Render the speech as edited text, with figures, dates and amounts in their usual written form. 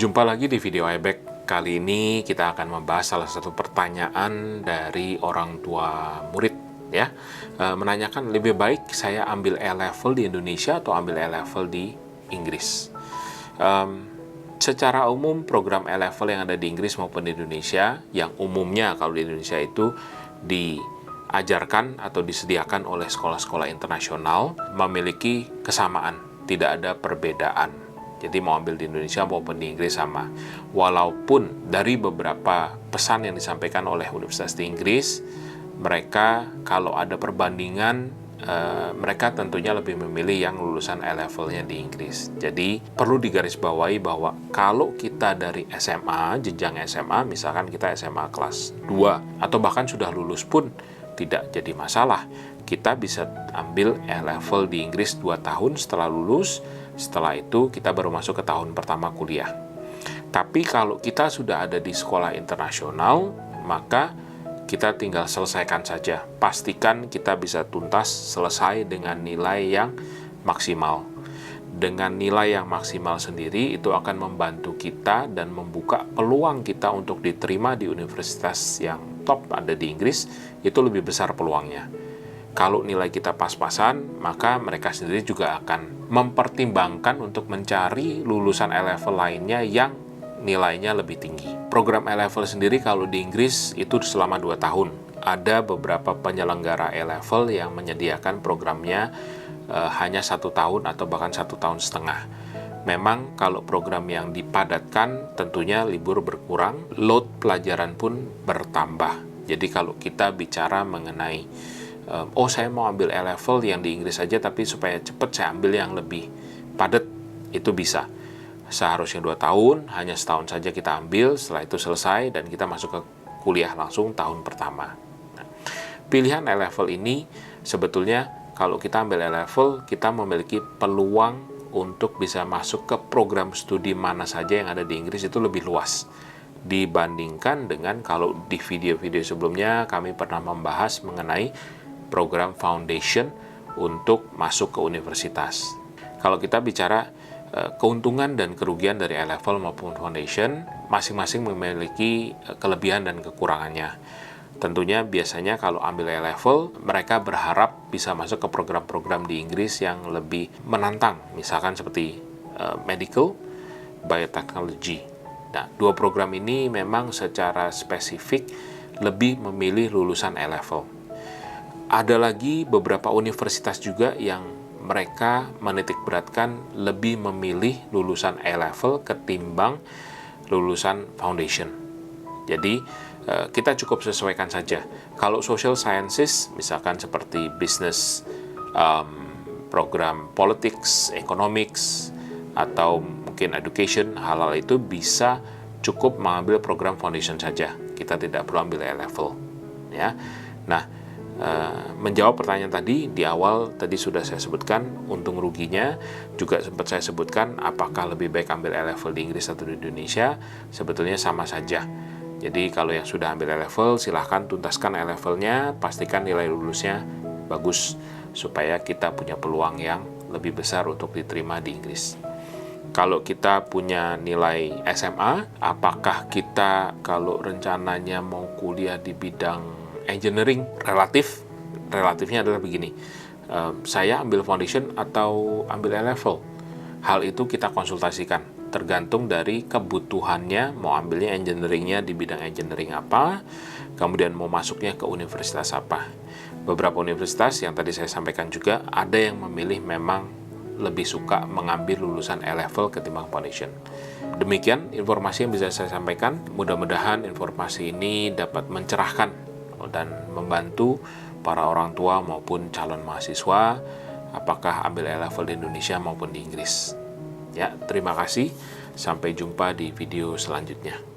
Jumpa lagi di video iBack. Kali ini kita akan membahas salah satu pertanyaan dari orang tua murid ya. Menanyakan lebih baik saya ambil A-level di Indonesia atau ambil A-level di Inggris. Secara umum program A-level yang ada di Inggris maupun di Indonesia, yang umumnya kalau di Indonesia itu diajarkan atau disediakan oleh sekolah-sekolah internasional, memiliki kesamaan, tidak ada perbedaan. Jadi mau ambil di Indonesia maupun di Inggris sama. Walaupun dari beberapa pesan yang disampaikan oleh Universitas di Inggris, mereka kalau ada perbandingan, mereka tentunya lebih memilih yang lulusan A-levelnya di Inggris. Jadi perlu digarisbawahi bahwa kalau kita dari SMA, jenjang SMA, misalkan kita SMA kelas 2, atau bahkan sudah lulus pun tidak jadi masalah. Kita bisa ambil A-level di Inggris 2 tahun setelah lulus. Setelah itu kita baru masuk ke tahun pertama kuliah. Tapi kalau kita sudah ada di sekolah internasional, maka kita tinggal selesaikan saja. Pastikan kita bisa tuntas selesai dengan nilai yang maksimal. Dengan nilai yang maksimal sendiri itu akan membantu kita dan membuka peluang kita untuk diterima di universitas yang top ada di Inggris, itu lebih besar peluangnya. Kalau nilai kita pas-pasan, maka mereka sendiri juga akan mempertimbangkan untuk mencari lulusan A-level lainnya yang nilainya lebih tinggi. Program A-level sendiri kalau di Inggris itu selama 2 tahun. Ada beberapa penyelenggara A-level yang menyediakan programnya hanya 1 tahun atau bahkan 1,5 tahun. Memang kalau program yang dipadatkan tentunya libur berkurang, load pelajaran pun bertambah. Jadi kalau kita bicara mengenai saya mau ambil A-level yang di Inggris saja, tapi supaya cepat saya ambil yang lebih padat, itu bisa. Seharusnya 2 tahun, hanya setahun saja kita ambil, setelah itu selesai, dan kita masuk ke kuliah langsung tahun pertama. Nah, pilihan A-level ini sebetulnya kalau kita ambil A-level, kita memiliki peluang untuk bisa masuk ke program studi mana saja yang ada di Inggris itu lebih luas. Dibandingkan dengan kalau di video-video sebelumnya kami pernah membahas mengenai program foundation untuk masuk ke universitas. Kalau kita bicara keuntungan dan kerugian dari A-level maupun foundation, masing-masing memiliki kelebihan dan kekurangannya. Tentunya biasanya kalau ambil A-level, mereka berharap bisa masuk ke program-program di Inggris yang lebih menantang, misalkan seperti medical, biotechnology. Nah, 2 program ini memang secara spesifik lebih memilih lulusan A-level. Ada lagi beberapa universitas juga yang mereka menitikberatkan lebih memilih lulusan A-level ketimbang lulusan foundation. Jadi kita cukup sesuaikan saja. Kalau social sciences, misalkan seperti business, program politics, economics, atau mungkin education, hal-hal itu bisa cukup mengambil program foundation saja. Kita tidak perlu ambil A-level. Ya. Nah, menjawab pertanyaan tadi di awal tadi sudah saya sebutkan untung ruginya, juga sempat saya sebutkan apakah lebih baik ambil A-level di Inggris atau di Indonesia. Sebetulnya sama saja. Jadi kalau yang sudah ambil A-level silahkan tuntaskan A-levelnya, pastikan nilai lulusnya bagus supaya kita punya peluang yang lebih besar untuk diterima di Inggris. Kalau kita punya nilai SMA, apakah kita kalau rencananya mau kuliah di bidang engineering, relatifnya adalah begini, saya ambil foundation atau ambil A-level. Hal itu kita konsultasikan, tergantung dari kebutuhannya, mau ambilnya engineeringnya di bidang engineering apa, kemudian mau masuknya ke universitas apa. Beberapa universitas yang tadi saya sampaikan juga, ada yang memilih memang lebih suka mengambil lulusan A-level ketimbang foundation. Demikian informasi yang bisa saya sampaikan. Mudah-mudahan informasi ini dapat mencerahkan dan membantu para orang tua maupun calon mahasiswa apakah ambil A-level di Indonesia maupun di Inggris. Ya, terima kasih. Sampai jumpa di video selanjutnya.